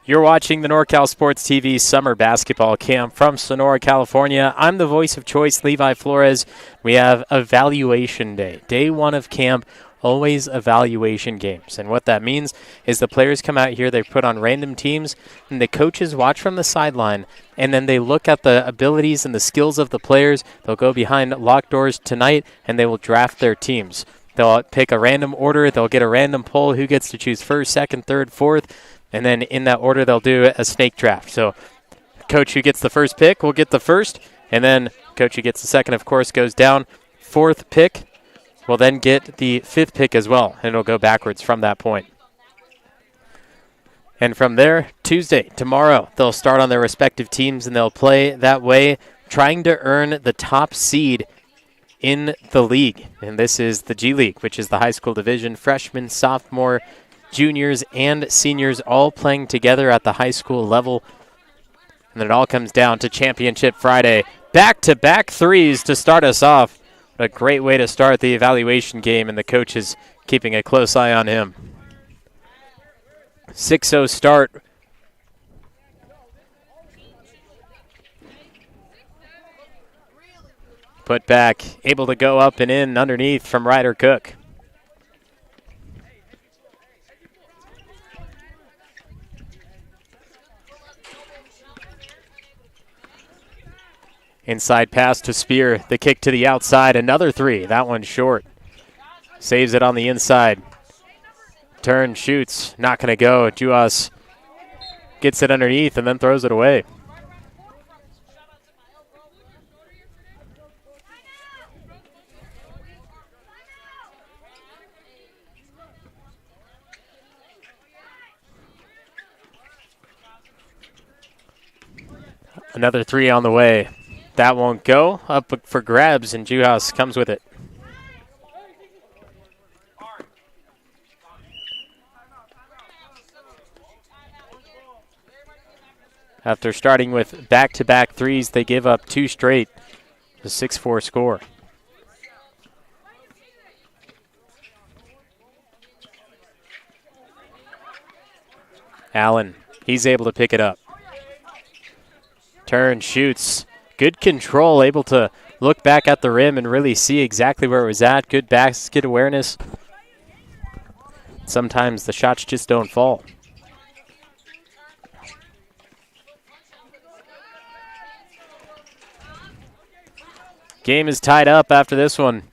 You're watching the NorCal Sports TV Summer Basketball Camp from Sonora, California. I'm the voice of choice, Levi Flores. We have Evaluation Day. Day one of camp, always evaluation games. And what that means is the players come out here, they put on random teams, and the coaches watch from the sideline, and then they look at the abilities and the skills of the players. They'll go behind locked doors tonight, and they will draft their teams. They'll pick a random order. They'll get a random poll who gets to choose first, second, third, fourth. And then in that order, they'll do a snake draft. So coach who gets the first pick will get the first. And then coach who gets the second, of course, goes down. Fourth pick will then get the fifth pick as well. And it'll go backwards from that point. And from there, Tuesday, tomorrow, they'll start on their respective teams and they'll play that way, trying to earn the top seed in the league. And this is the G League, which is the high school division. Freshmen, sophomore, juniors, and seniors all playing together at the high school level. And then it all comes down to Championship Friday. Back-to-back threes to start us off. What a great way to start the evaluation game, and the coach is keeping a close eye on him. 6-0 start. Put back, able to go up and in underneath from Ryder Cook. Inside pass to Spear, the kick to the outside, another three. That one's short. Saves it on the inside. Turn, shoots, not going to go. Juas gets it underneath and then throws it away. Another three on the way. That won't go. Up for grabs, and Juhasz comes with it. After starting with back-to-back threes, they give up two straight. A 6-4 score. Allen, he's able to pick it up. Turn, shoots. Good control, able to look back at the rim and really see exactly where it was at. Good basket awareness. Sometimes the shots just don't fall. Game is tied up after this one.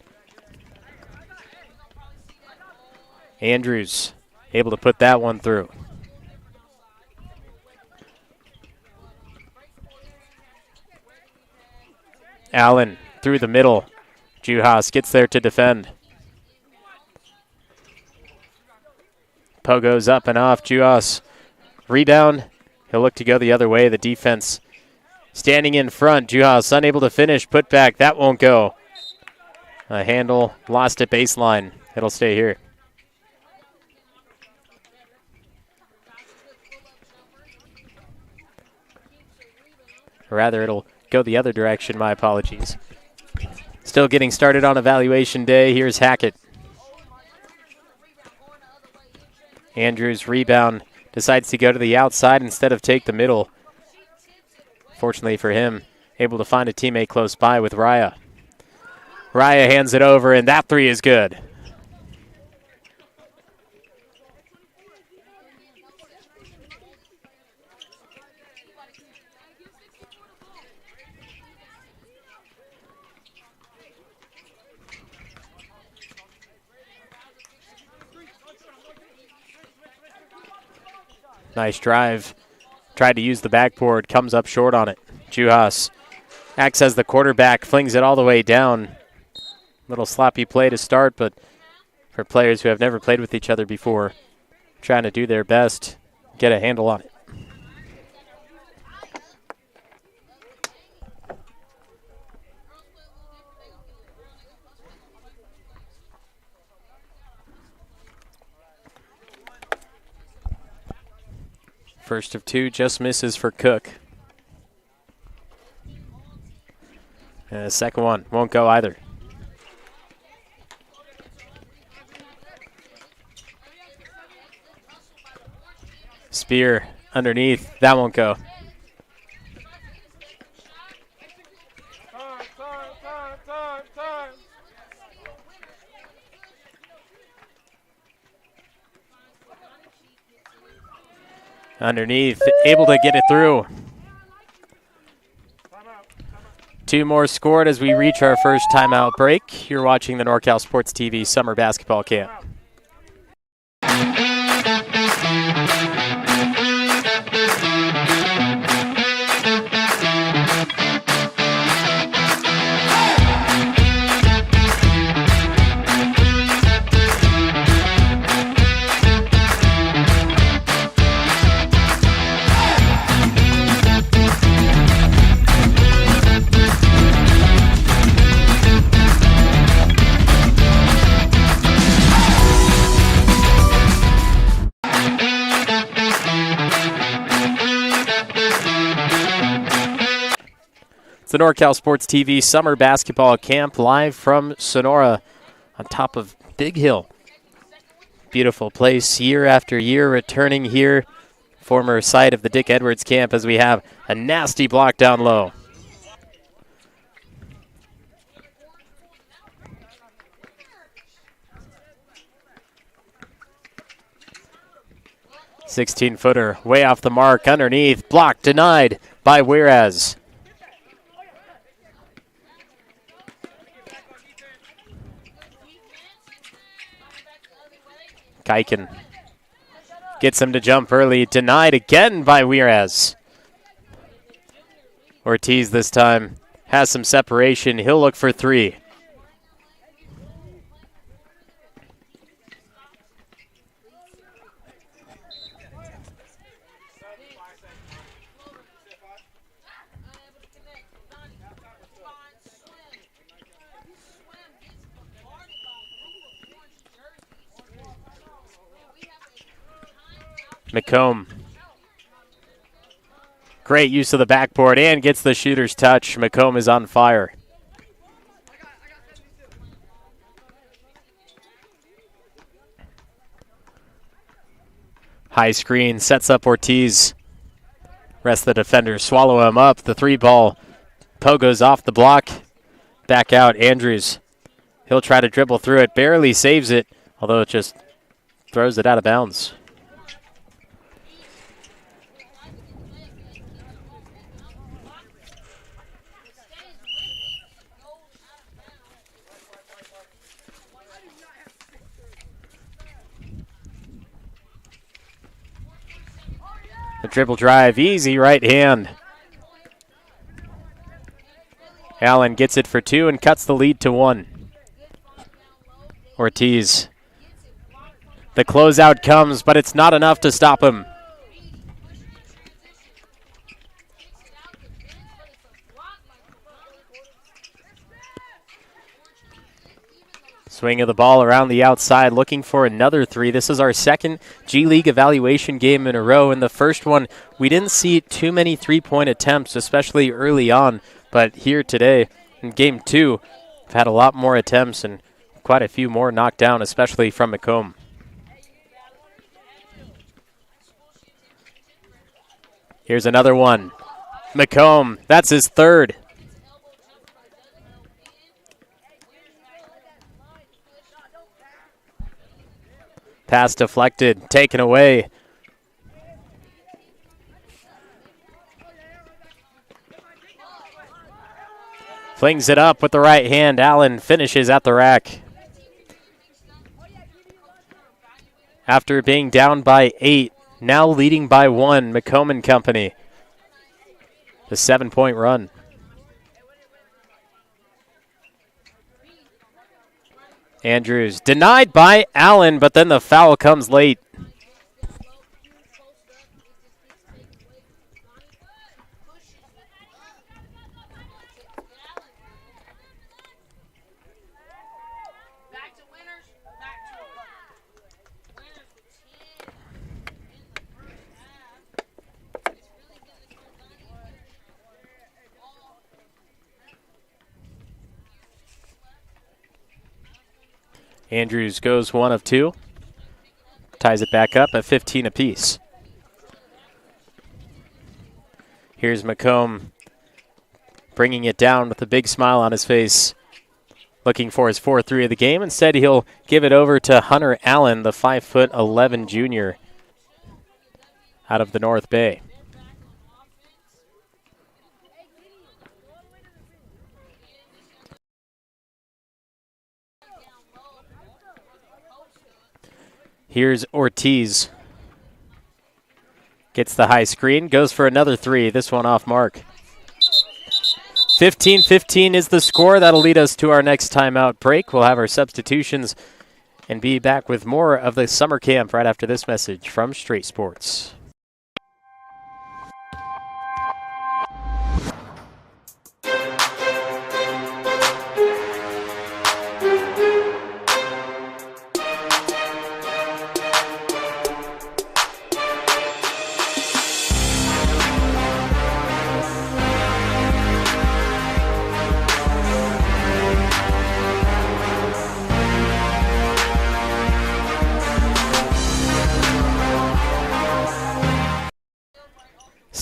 Andrews able to put that one through. Allen through the middle. Juhasz gets there to defend. Pogo's up and off. Juhasz rebound. He'll look to go the other way. The defense standing in front. Juhasz unable to finish. Put back. That won't go. A handle lost at baseline. It'll stay here. Or rather, it'll go the other direction. My apologies. Still getting started on evaluation day. Here's Hackett. Andrews rebound. Decides to go to the outside instead of take the middle. Fortunately for him, able to find a teammate close by with Raya. Raya hands it over, and that three is good. Nice drive. Tried to use the backboard. Comes up short on it. Juhasz acts as the quarterback. Flings it all the way down. Little sloppy play to start, but for players who have never played with each other before, trying to do their best, get a handle on it. First of two, just misses for Cook. And the second one won't go either. Spear Underneath. That won't go. Underneath. Able to get it through. 2 more scored as we reach our first timeout break. You're watching the NorCal Sports TV Summer Basketball Camp. It's the NorCal Sports TV Summer Basketball Camp live from Sonora on top of Big Hill. Beautiful place year after year, returning here, former site of the Dick Edwards camp, as we have a nasty block down low. "16-footer, way off the mark, underneath, blocked, denied by Whereas. Kiken gets him to jump early, denied again by Whereas. Ortiz this time has some separation. He'll look for 3. McComb. Great use of the backboard and gets the shooter's touch. McComb is on fire. High screen sets up Ortiz. Rest of the defenders swallow him up. The 3-ball. Poe goes off the block. Back out Andrews. He'll try to dribble through it. Barely saves it, although it just throws it out of bounds. The dribble drive, easy right hand. Allen gets it for 2 and cuts the lead to 1. Ortiz. The closeout comes, but it's not enough to stop him. Swing of the ball around the outside, looking for another 3. This is our second G League evaluation game in a row. In the first one, we didn't see too many 3-point attempts, especially early on. But here today, in game 2, we've had a lot more attempts and quite a few more knocked down, especially from McComb. Here's another one. McComb, that's his 3rd. Pass deflected, taken away. Flings it up with the right hand. Allen finishes at the rack. After being down by 8, now leading by 1, McComb and company. The 7-point run. Andrews denied by Allen, but then the foul comes late. Andrews goes 1 of 2. Ties it back up at 15 apiece. Here's McComb bringing it down with a big smile on his face, looking for his 4-3 of the game. Instead, he'll give it over to Hunter Allen, the 5'11" junior out of the North Bay. Here's Ortiz. Gets the high screen, goes for another three, this one off mark. 15-15 is the score. That'll lead us to our next timeout break. We'll have our substitutions and be back with more of the summer camp right after this message from Straight Sports.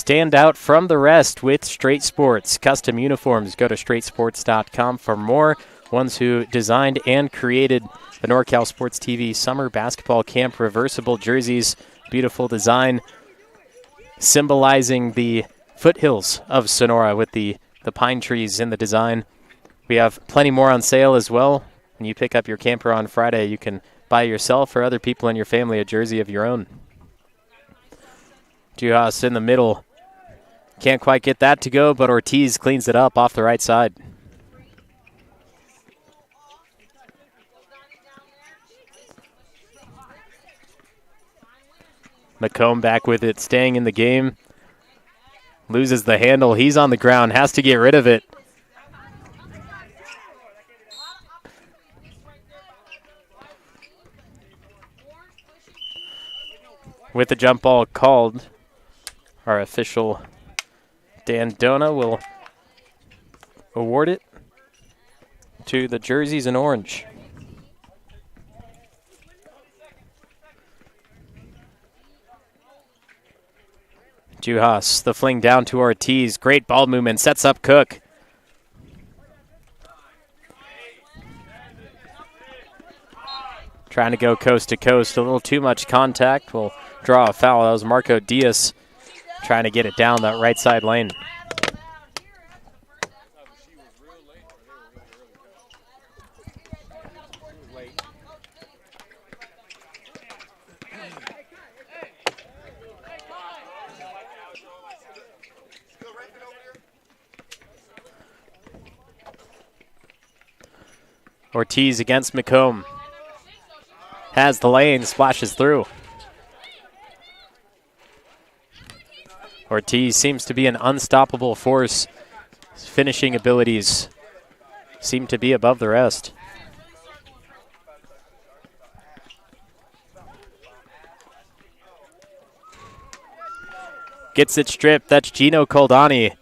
Stand out from the rest with Straight Sports. Custom uniforms. Go to straightsports.com for more. Ones who designed and created the NorCal Sports TV Summer Basketball Camp reversible jerseys. Beautiful design symbolizing the foothills of Sonora with the pine trees in the design. We have plenty more on sale as well. When you pick up your camper on Friday, you can buy yourself or other people in your family a jersey of your own. Juhas in the middle. Can't quite get that to go, but Ortiz cleans it up off the right side. McComb back with it, staying in the game. Loses the handle. He's on the ground, has to get rid of it. With the jump ball called, our official Dan Dona will award it to the jerseys in orange. Juhas, the fling down to Ortiz. Great ball movement, sets up Cook. Trying to go coast to coast. A little too much contact. Will draw a foul. That was Marco Diaz trying to get it down that right side lane. Ortiz against McComb. Has the lane, splashes through. Ortiz seems to be an unstoppable force. His finishing abilities seem to be above the rest. Gets it stripped. That's Gino Coldani.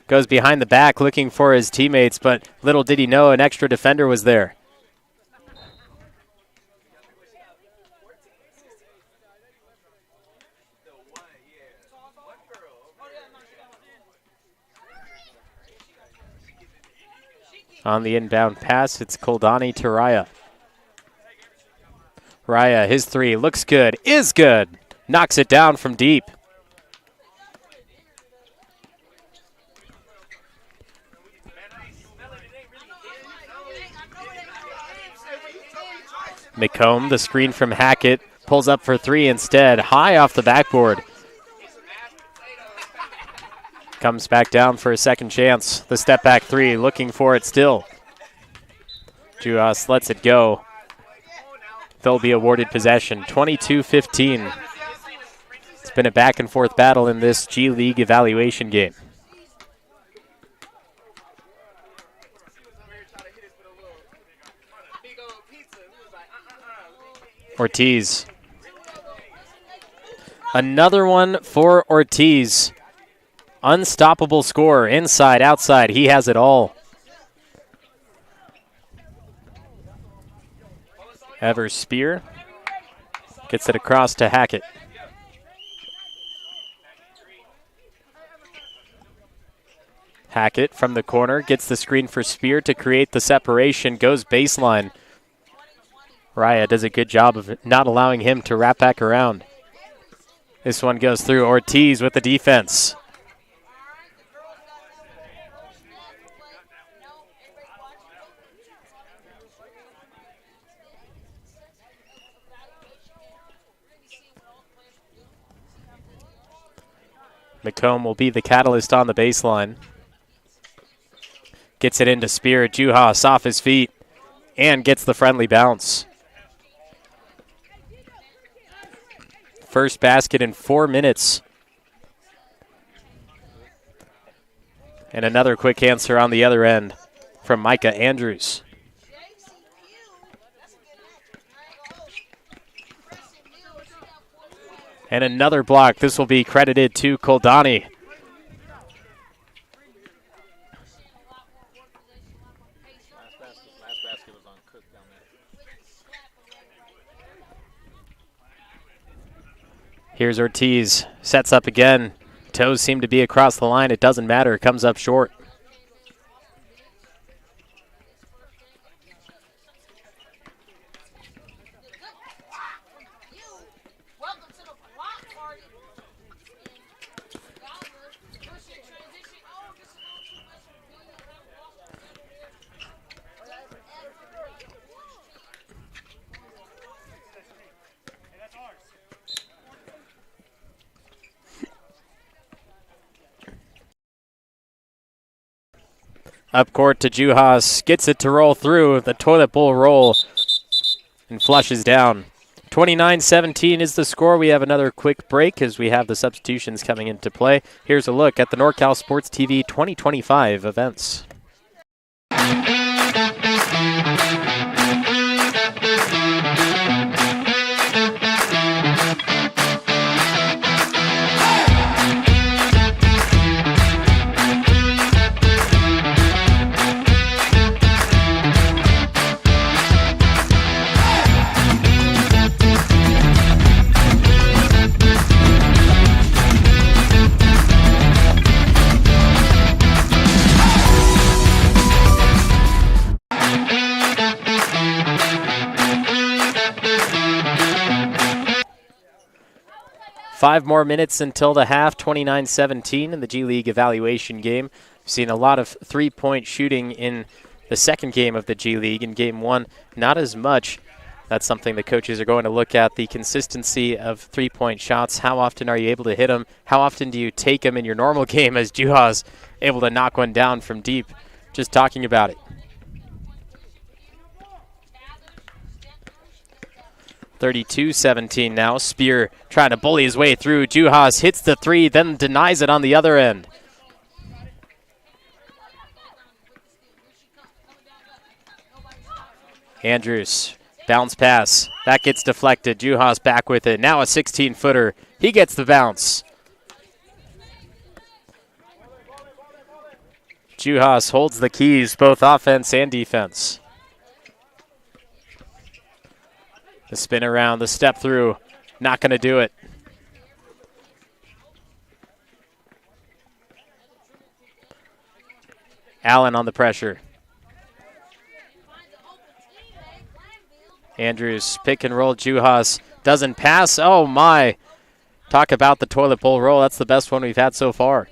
Goes behind the back looking for his teammates, but little did he know an extra defender was there. On the inbound pass, it's Koldani to Raya. Raya, his three, looks good, is good. Knocks it down from deep. McComb, the screen from Hackett, pulls up for three instead, high off the backboard. Comes back down for a second chance. The step back three, looking for it still. Juhas lets it go. They'll be awarded possession, 22-15. It's been a back and forth battle in this G League evaluation game. Ortiz. Another one for Ortiz. Unstoppable scorer, inside, outside, he has it all. Evers spear, gets it across to Hackett. Hackett from the corner gets the screen for Spear to create the separation, goes baseline. Raya does a good job of not allowing him to wrap back around. This one goes through. Ortiz with the defense. McComb will be the catalyst on the baseline. Gets it into Spear. Juhas off his feet and gets the friendly bounce. First basket in 4 minutes. And another quick answer on the other end from Micah Andrews. And another block. This will be credited to Koldani. Here's Ortiz, sets up again. Toes seem to be across the line. It doesn't matter, it comes up short. Up court to Juhas, gets it to roll through the toilet bowl roll and flushes down. 29-17 is the score. We have another quick break as we have the substitutions coming into play. Here's a look at the NorCal Sports TV 2025 events. 5 more minutes until the half, 29-17 in the G League evaluation game. We've seen a lot of three-point shooting in the second game of the G League. In game one, not as much. That's something the coaches are going to look at, the consistency of three-point shots. How often are you able to hit them? How often do you take them in your normal game, as Juhas able to knock one down from deep? Just talking about it. 32-17 now. Spear trying to bully his way through. Juhas hits the three, then denies it on the other end. Andrews, bounce pass. That gets deflected. Juhas back with it. Now a 16-footer. He gets the bounce. Juhas holds the keys, both offense and defense. The spin around, the step through, not going to do it. Allen on the pressure. Andrews, pick and roll. Juhas doesn't pass. Oh my. Talk about the toilet bowl roll. That's the best one we've had so far.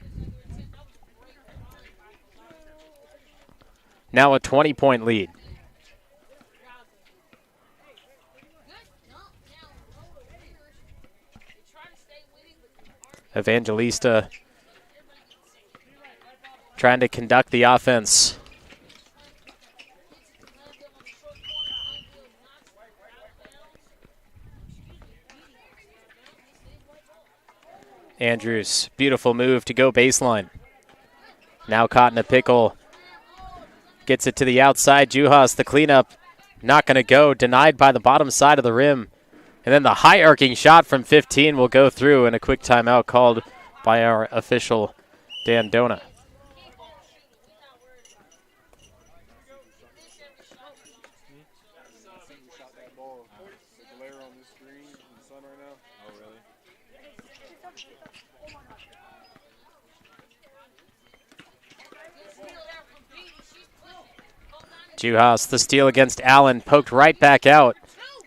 Now a 20-point lead. Evangelista trying to conduct the offense. Andrews, beautiful move to go baseline. Now caught in a pickle. Gets it to the outside. Juhas, the cleanup, not going to go. Denied by the bottom side of the rim. And then the high arcing shot from 15 will go through, and a quick timeout called by our official, Dan Dona. Juhas, the steal against Allen, poked right back out.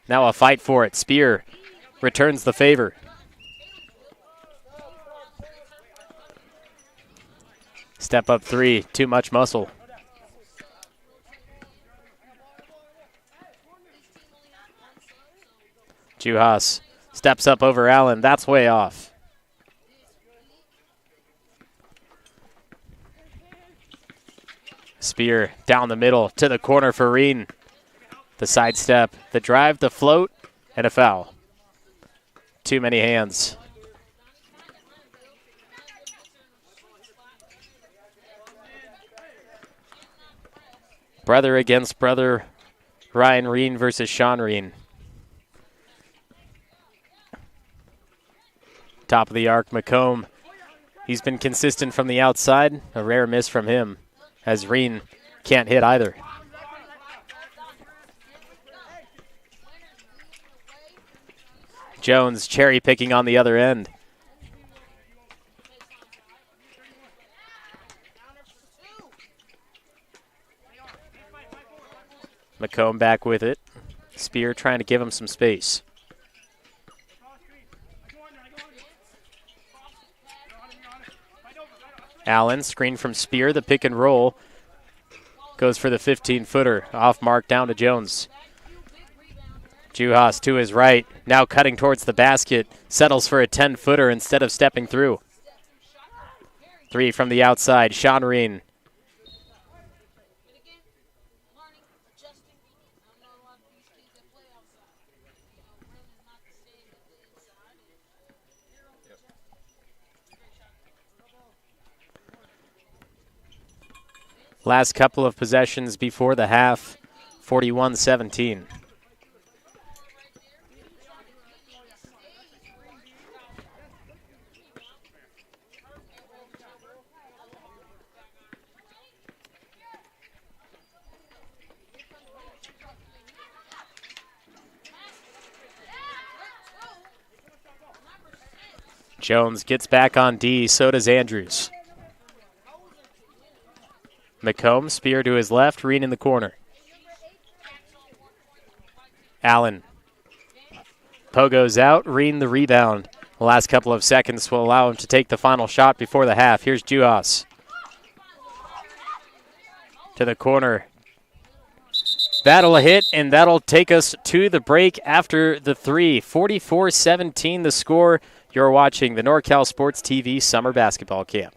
Now a fight for it. Spear returns the favor. Step up three, too much muscle. Juhas steps up over Allen. That's way off. Spear down the middle to the corner for Reen. The sidestep, the drive, the float, and a foul. Too many hands. Brother against brother, Ryan Reen versus Sean Reen. Top of the arc, McComb. He's been consistent from the outside. A rare miss from him, as Reen can't hit either. Jones cherry picking on the other end. McComb back with it. Spear trying to give him some space. Allen, screen from Spear, the pick and roll. Goes for the 15-footer. Off mark down to Jones. Juhas to his right, now cutting towards the basket. Settles for a 10-footer instead of stepping through. Three from the outside, Sean Reen. Last couple of possessions before the half, 41-17. Jones gets back on D, so does Andrews. McComb, Spear to his left, Reen in the corner. Allen. Pogo's out, Reen the rebound. The last couple of seconds will allow him to take the final shot before the half. Here's Juhas. To the corner. That'll hit, and that'll take us to the break after the three. 44-17 the score. You're watching the NorCal Sports TV Summer Basketball Camp.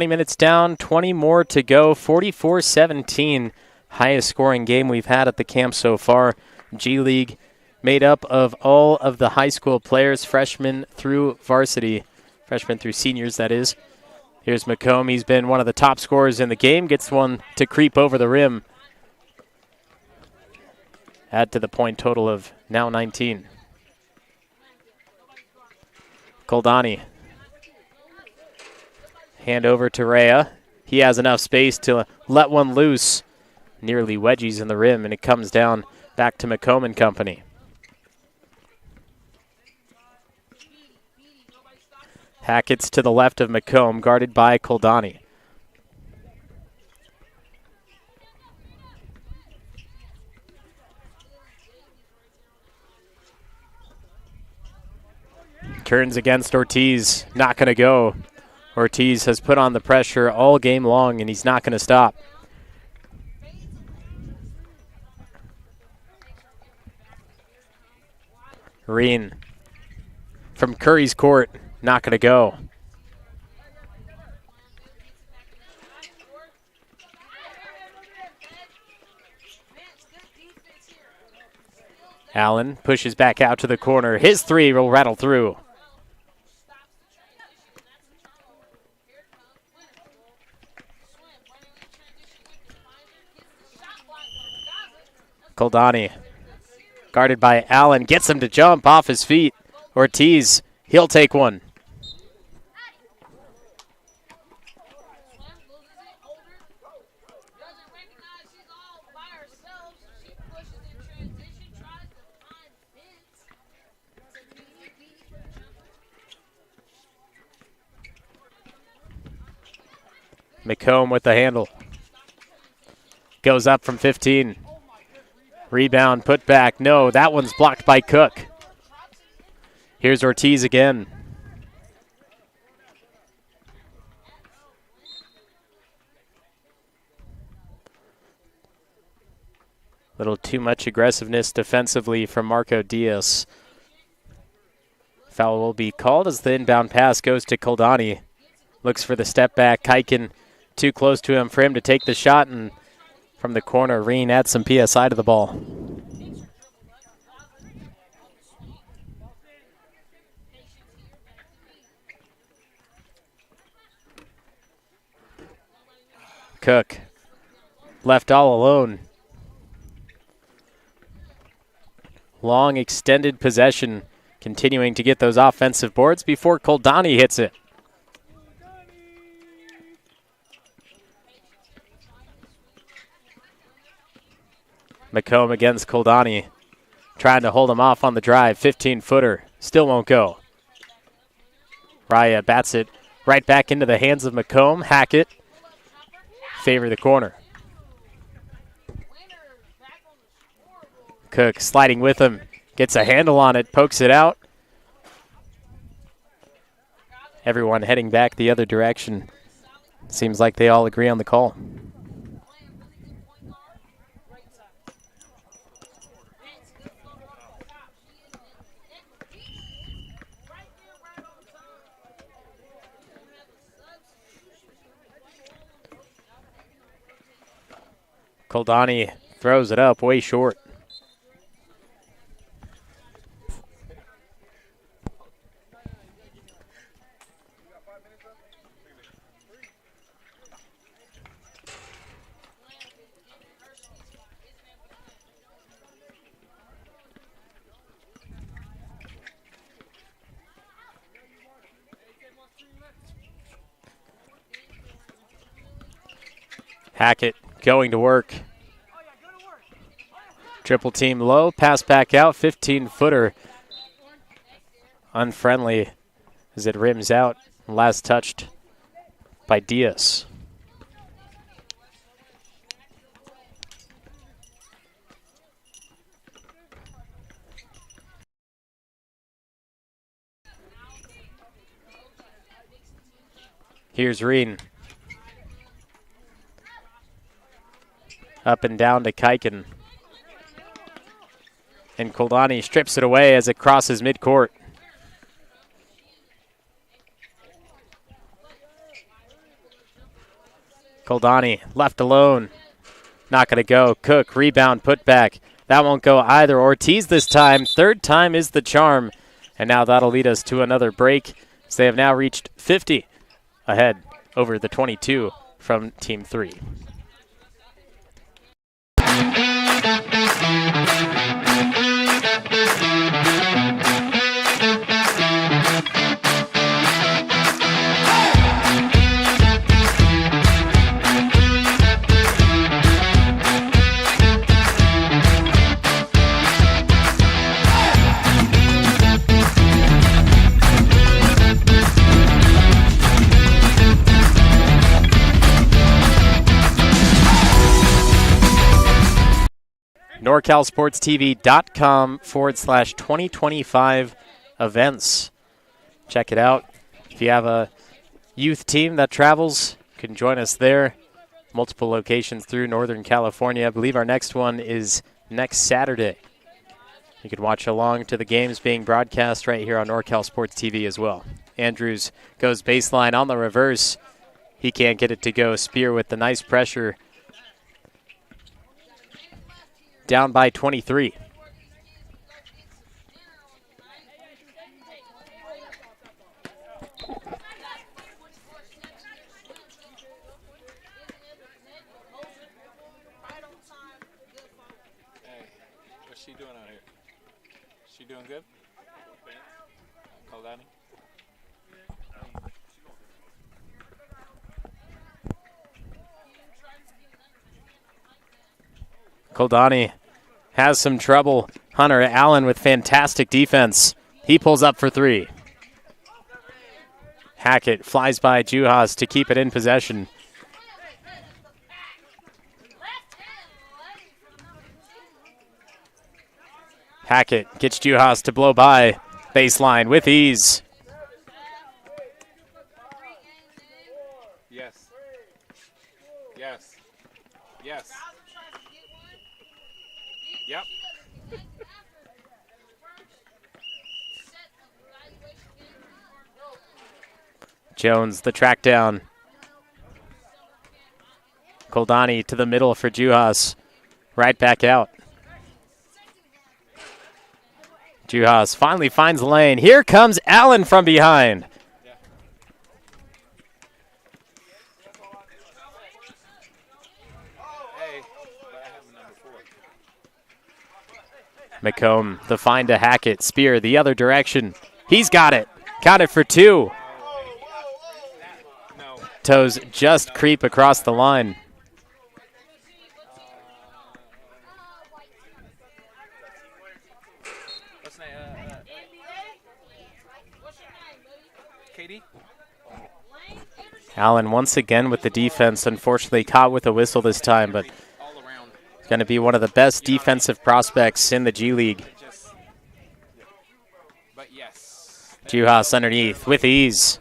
Minutes down, 20 more to go. 44-17, highest scoring game we've had at the camp so far. G League made up of all of the high school players, freshmen through varsity, freshmen through seniors, that is. Here's McComb. He's been one of the top scorers in the game. Gets one to creep over the rim. Add to the point total of now 19. Koldani. Hand over to Rhea. He has enough space to let one loose. Nearly wedgies in the rim, and it comes down back to McComb and company. Hackett's to the left of McComb, guarded by Koldani. Turns against Ortiz, not going to go. Ortiz has put on the pressure all game long, and he's not going to stop. Reen from Curry's court, not going to go. Allen pushes back out to the corner. His three will rattle through. Koldani, guarded by Allen, gets him to jump off his feet. Ortiz, he'll take one. McComb with the handle. Goes up from 15. Rebound, put back. No, that one's blocked by Cook. Here's Ortiz again. Little too much aggressiveness defensively from Marco Diaz. Foul will be called as the inbound pass goes to Koldani. Looks for the step back. Kaiken too close to him for him to take the shot, and from the corner, Reen adds some PSI to the ball. Cook left all alone. Long extended possession, continuing to get those offensive boards before Koldani hits it. McComb against Koldani, trying to hold him off on the drive. 15-footer, still won't go. Raya bats it right back into the hands of McComb. Hackett, favor the corner. Cook sliding with him, gets a handle on it, pokes it out. Everyone heading back the other direction. Seems like they all agree on the call. Koldani throws it up way short. Hackett going to work. Triple team low, pass back out, 15-footer. Unfriendly as it rims out. Last touched by Diaz. Here's Reen. Up and down to Kaiken. And Koldani strips it away as it crosses midcourt. Koldani left alone. Not going to go. Cook, rebound, put back. That won't go either. Ortiz this time. Third time is the charm. And now that'll lead us to another break. So they have now reached 50 ahead over the 22 from Team 3. NorCalSportsTV.com/2025 events. Check it out. If you have a youth team that travels, you can join us there. Multiple locations through Northern California. I believe our next one is next Saturday. You can watch along to the games being broadcast right here on NorCal Sports TV as well. Andrews goes baseline on the reverse. He can't get it to go. Spear with the nice pressure. Down by 23. Koldani has some trouble. Hunter Allen with fantastic defense. He pulls up for three. Hackett flies by Juhas to keep it in possession. Hackett gets Juhas to blow by. Baseline with ease. Yes. Yes. Yes. Yep. Jones, the track down. Koldani to the middle for Juhas. Right back out. Juhas finally finds the lane. Here comes Allen from behind. McComb, the find to Hackett. Spear the other direction. He's got it. Got it for two. Toes just creep across the line. Allen once again with the defense, unfortunately caught with a whistle this time, but he's going to be one of the best defensive prospects in the G League. Juhas underneath with ease.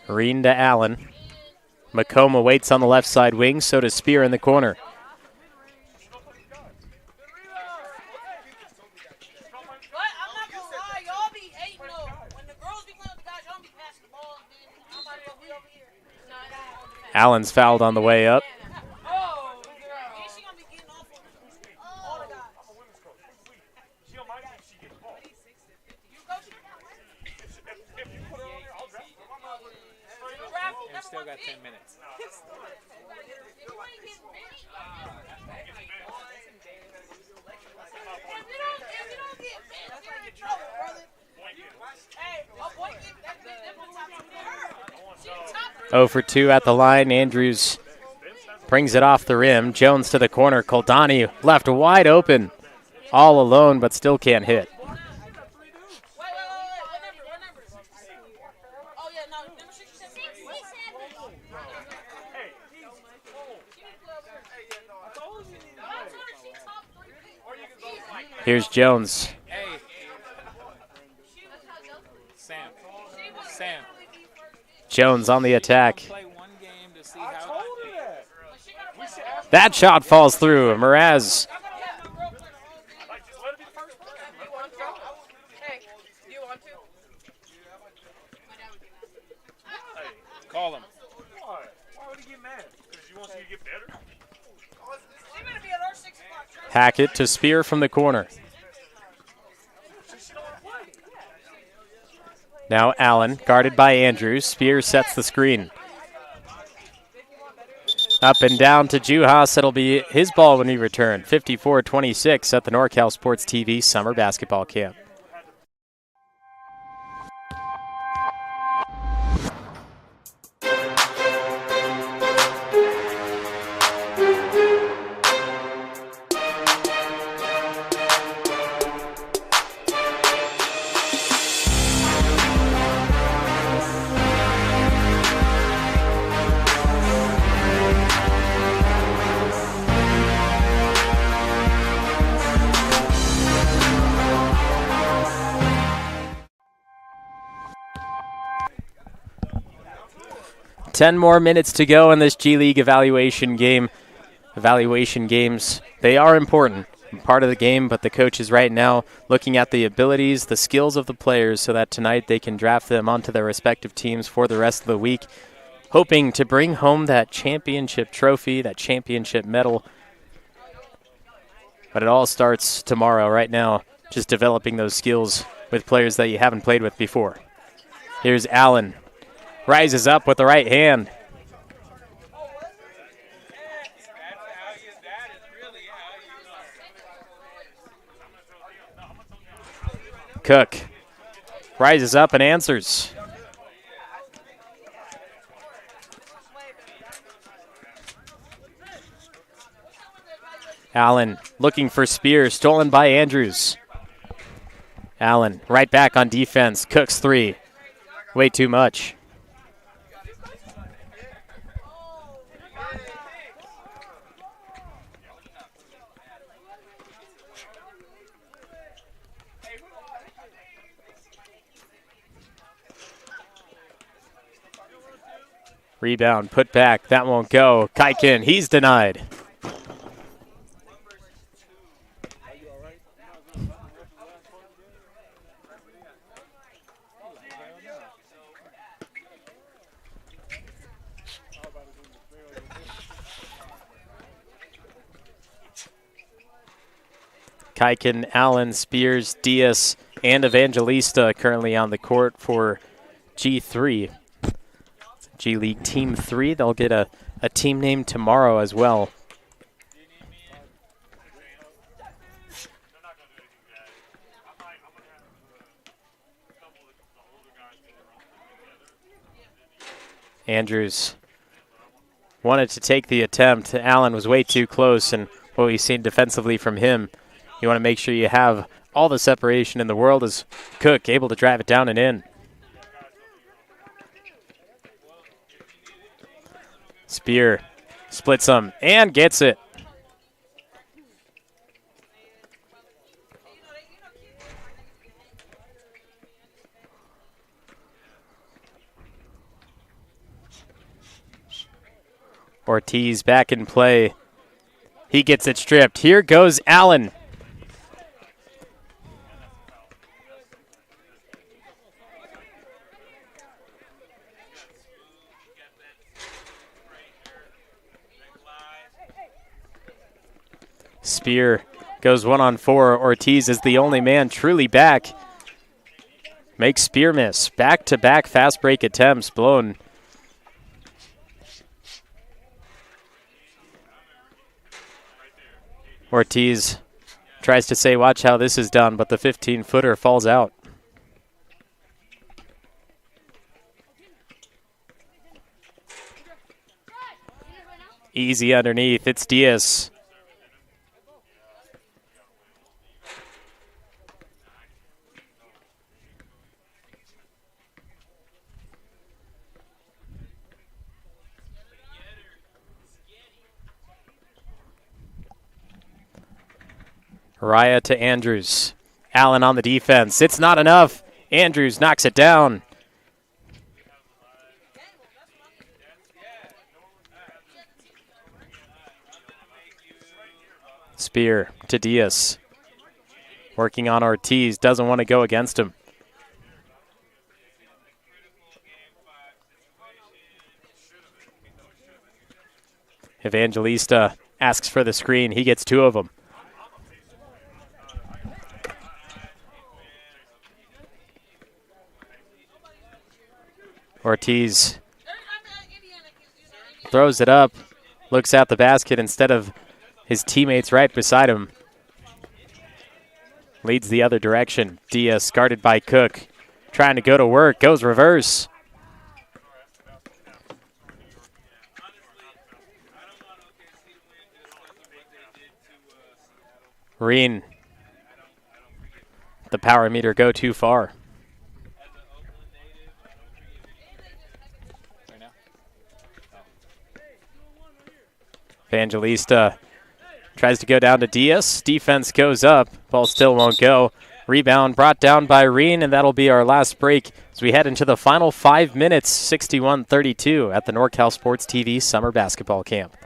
Reen to Allen. McComb waits on the left side wing, so does Spear in the corner. Allen's fouled on the way up. Still got 10 minutes. Oh for 2 at the line. Andrews brings it off the rim. Jones to the corner. Koldani left wide open. All alone, but still can't hit. Here's Jones. Sam. Jones on the attack. That shot falls through. Mraz. Call him. Why would he get mad? Because you want to see you get better? Hackett to Spear from the corner. Now Allen, guarded by Andrews. Spear sets the screen. Up and down to Juhas. It'll be his ball when he returns. 54-26 at the NorCal Sports TV Summer Basketball Camp. Ten more minutes to go in this G League evaluation game. Evaluation games, they are important, part of the game, but the coaches right now looking at the abilities, the skills of the players so that tonight they can draft them onto their respective teams for the rest of the week, hoping to bring home that championship trophy, that championship medal. But it all starts tomorrow. Right now, just developing those skills with players that you haven't played with before. Here's Allen. Rises up with the right hand. Cook rises up and answers. Allen looking for Spear, stolen by Andrews. Allen right back on defense. Cook's three. Way too much. Rebound, put back. That won't go. Kaikin, he's denied. Kaikin, Allen, Spears, Diaz, and Evangelista currently on the court for G3. G League Team 3. They'll get a team name tomorrow as well. Andrews wanted to take the attempt. Allen was way too close, and what we've seen defensively from him, you want to make sure you have all the separation in the world. As Cook able to drive it down and in. Spear splits him and gets it. Ortiz back in play. He gets it stripped. Here goes Allen. Spear goes 1-on-4. Ortiz is the only man truly back. Makes Spear miss. Back-to-back fast break attempts blown. Ortiz tries to say, watch how this is done, but the 15-footer falls out. Easy underneath. It's Diaz. Raya to Andrews. Allen on the defense. It's not enough. Andrews knocks it down. Spear to Diaz. Working on Ortiz. Doesn't want to go against him. Evangelista asks for the screen. He gets two of them. Ortiz throws it up, looks at the basket instead of his teammates right beside him. Leads the other direction. Diaz guarded by Cook. Trying to go to work, goes reverse. Reen. The power meter go too far. Evangelista tries to go down to Diaz. Defense goes up. Ball still won't go. Rebound brought down by Reen, and that'll be our last break as we head into the final 5 minutes, 61-32 at the NorCal Sports TV Summer Basketball Camp.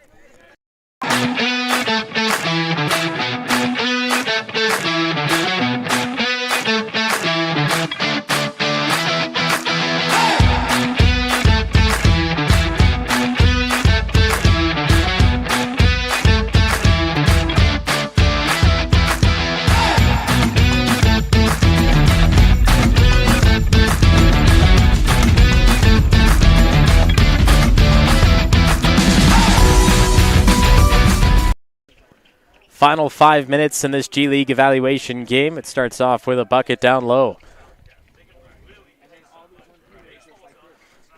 Final 5 minutes in this G League evaluation game. It starts off with a bucket down low.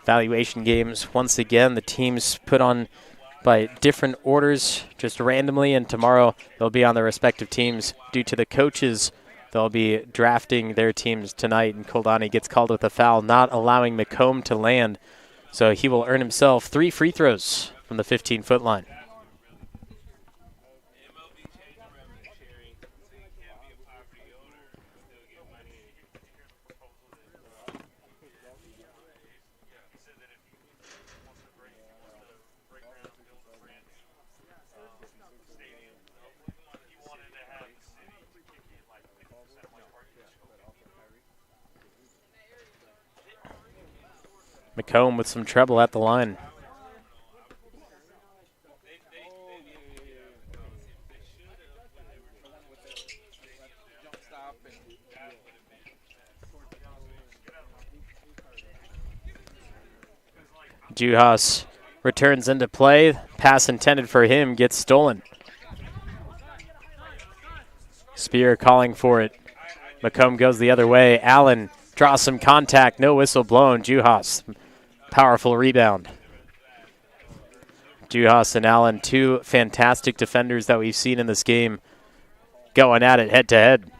Evaluation games, once again, the teams put on by different orders, just randomly, and tomorrow they'll be on their respective teams due to the coaches. They'll be drafting their teams tonight, and Koldani gets called with a foul, not allowing McComb to land. So he will earn himself 3 free throws from the 15-foot line. McComb with some trouble at the line. Juhas returns into play. Pass intended for him gets stolen. Spear calling for it. McComb goes the other way. Allen draws some contact. No whistle blown. Juhas, powerful rebound. Juhas and Allen, 2 fantastic defenders that we've seen in this game, going at it head-to-head.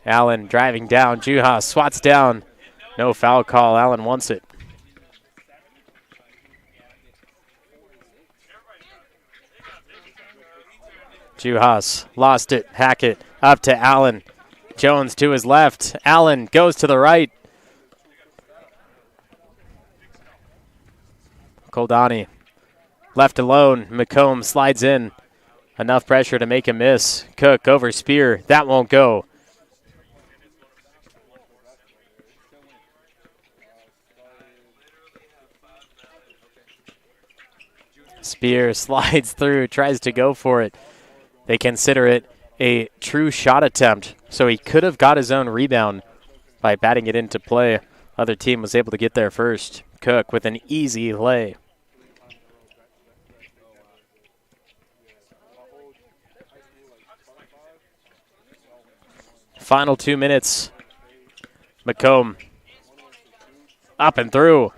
Allen driving down. Juhas swats down. No foul call. Allen wants it. Juhas lost it. Hackett up to Allen. Jones to his left. Allen goes to the right. Koldani left alone. McComb slides in. Enough pressure to make him miss. Cook over Spear. That won't go. Spear slides through, tries to go for it. They consider it a true shot attempt, so he could have got his own rebound by batting it into play. Other team was able to get there first. Cook with an easy lay. Final 2 minutes. McComb up and through.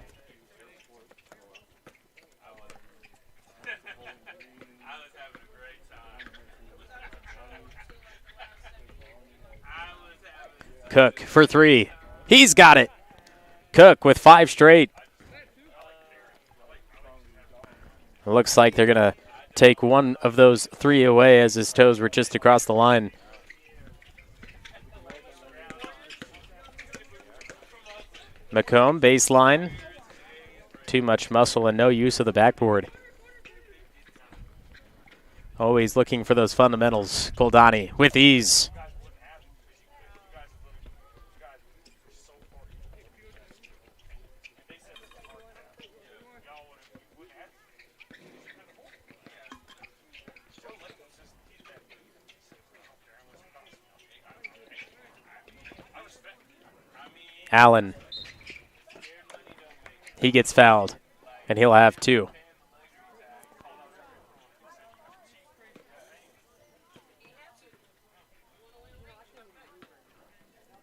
Cook for 3. He's got it. Cook with 5 straight. It looks like they're going to take one of those 3 away as his toes were just across the line. McComb, baseline. Too much muscle and no use of the backboard. Always looking for those fundamentals. Koldani with ease. Allen. He gets fouled, and he'll have 2.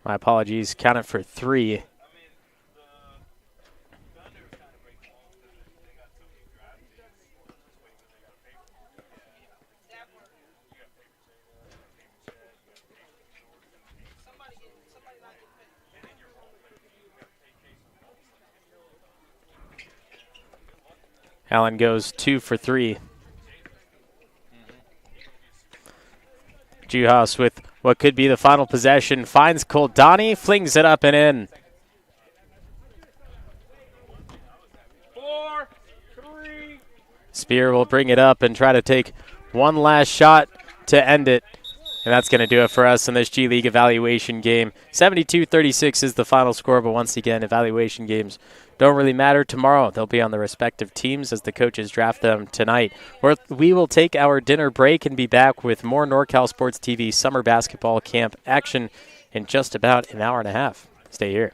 My apologies. Count it for 3. Allen goes 2 for 3. Juhas with what could be the final possession. Finds Koldani, flings it up and in. 4, 3. Spear will bring it up and try to take one last shot to end it. And that's going to do it for us in this G League evaluation game. 72-36 is the final score, but once again, evaluation games don't really matter. Tomorrow, they'll be on the respective teams as the coaches draft them tonight. We will take our dinner break and be back with more NorCal Sports TV summer basketball camp action in just about an hour and a half. Stay here.